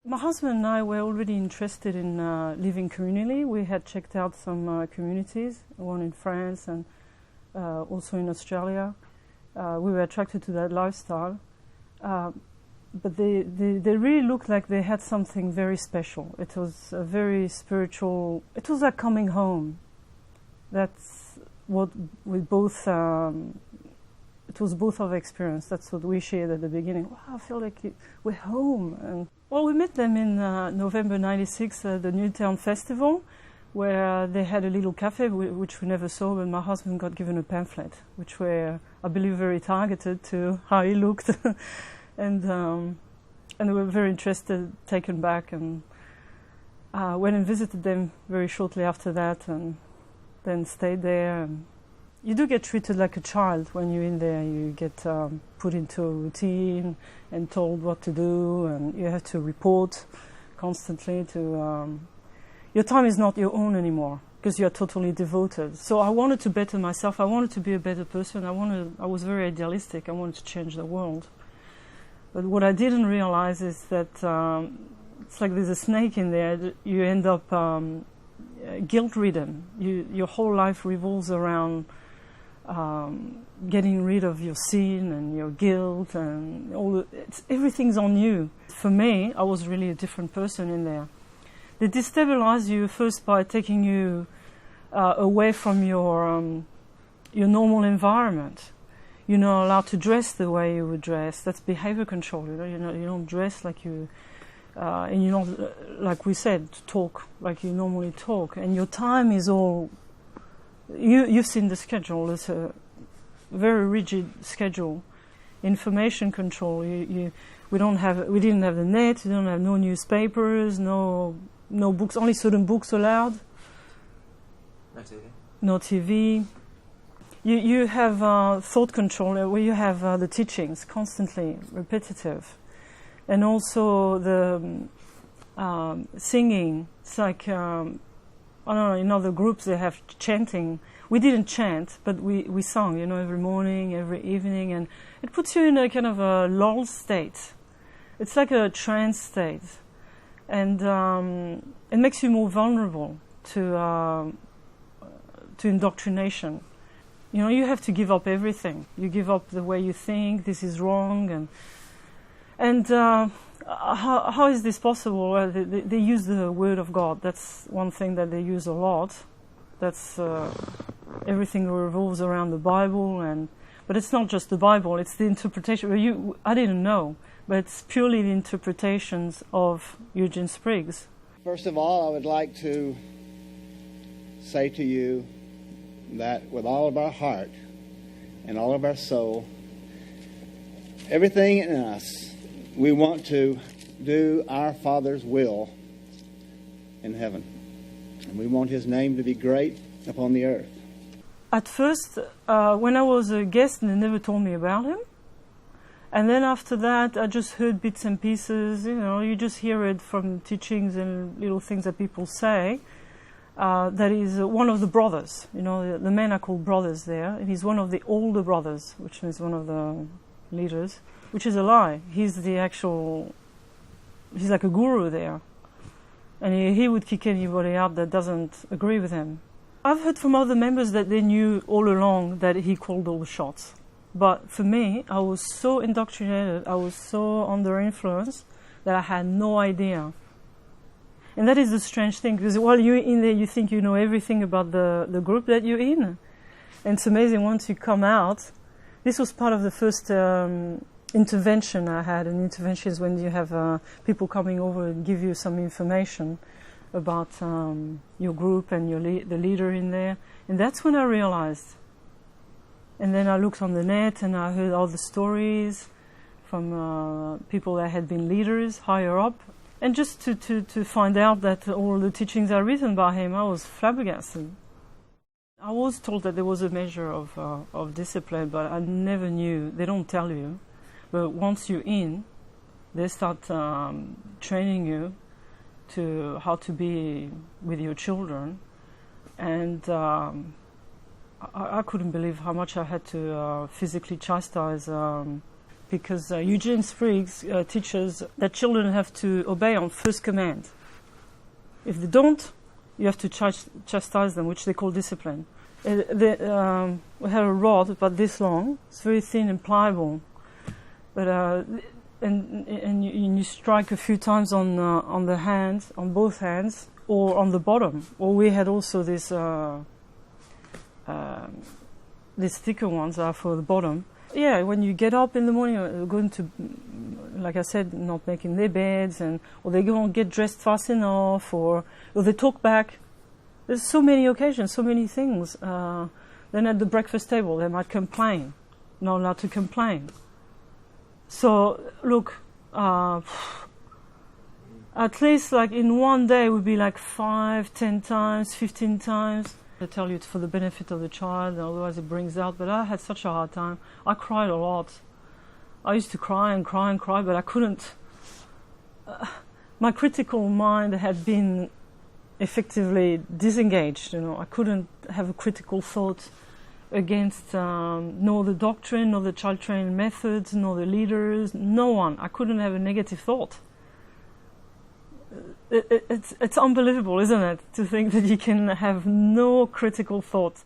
My husband and I were already interested in living communally. We had checked out some communities, one in France and also in Australia. We were attracted to that lifestyle. But they really looked like they had something very special. It was a very spiritual, it was like coming home. That's what we both, it was both our experience. That's what we shared at the beginning. Wow, I feel like we're home. And well, we met them in November '96 at the Newtown Festival, where they had a little cafe, which we never saw, but my husband got given a pamphlet, which were, I believe, very targeted to how he looked. And we were very interested, taken back, and went and visited them very shortly after that, and then stayed there. And you do get treated like a child when you're in there. You get put into a routine and told what to do, and you have to report constantly to... your time is not your own anymore, because you're totally devoted. So I wanted to better myself. I wanted to be a better person. I was very idealistic. I wanted to change the world. But what I didn't realize is that it's like there's a snake in there. You end up guilt-ridden. Your whole life revolves around getting rid of your sin and your guilt, and everything's on you. For me, I was really a different person in there. They destabilize you first by taking you away from your normal environment. You're not allowed to dress the way you would dress. That's behavior control. You don't dress like you, and you're not, like we said, talk like you normally talk. And your time is all. You've seen the schedule. It's a very rigid schedule. Information control. We didn't have the net. We don't have no newspapers, no books. Only certain books allowed. No TV. No TV. You have thought control, where you have the teachings constantly repetitive, and also the singing. It's like I don't know. In other groups they have chanting. We didn't chant, but we sung. Every morning, every evening, and it puts you in a kind of a lull state. It's like a trance state, and it makes you more vulnerable to indoctrination. You have to give up everything. You give up the way you think. This is wrong, and how is this possible? Well, they use the Word of God. That's one thing that they use a lot. That's everything revolves around the Bible, but it's not just the Bible. It's the interpretation. I didn't know, but it's purely the interpretations of Eugene Spriggs. First of all, I would like to say to you that with all of our heart and all of our soul, everything in us, we want to do our Father's will in heaven. And we want His name to be great upon the earth. At first, when I was a guest, they never told me about him. And then after that, I just heard bits and pieces. You just hear it from teachings and little things that people say. That is one of the brothers. The men are called brothers there, and he's one of the older brothers, which means one of the leaders, which is a lie. He's like a guru there, and he would kick anybody out that doesn't agree with him. I've heard from other members that they knew all along that he called all the shots, but for me, I was so indoctrinated, I was so under influence that I had no idea. And that is the strange thing, because while you're in there, you think you know everything about the group that you're in. And it's amazing once you come out. This was part of the first intervention I had. And intervention is when you have people coming over and give you some information about your group and the leader in there. And that's when I realized. And then I looked on the net and I heard all the stories from people that had been leaders higher up. And just to find out that all the teachings are written by him, I was flabbergasted. I was told that there was a measure of discipline, but I never knew. They don't tell you. But once you're in, they start training you to how to be with your children. And I couldn't believe how much I had to physically chastise because Eugene Spriggs teaches that children have to obey on first command. If they don't, you have to chastise them, which they call discipline. We had a rod about this long. It's very thin and pliable, but and you strike a few times on the hand, on both hands, or on the bottom. Or we had also this these thicker ones are for the bottom. Yeah, when you get up in the morning, going to, like I said, not making their beds, or they don't get dressed fast enough, or they talk back. There's so many occasions, so many things. Then at the breakfast table, they might complain. Not allowed to complain. So, look, at least like in one day it would be like 5, 10 times, 15 times. I tell you it's for the benefit of the child, otherwise it brings out. But I had such a hard time. I cried a lot. I used to cry and cry and cry, but I couldn't. My critical mind had been effectively disengaged. I couldn't have a critical thought against nor the doctrine, nor the child training methods, nor the leaders, no one. I couldn't have a negative thought. It's unbelievable, isn't it, to think that you can have no critical thought.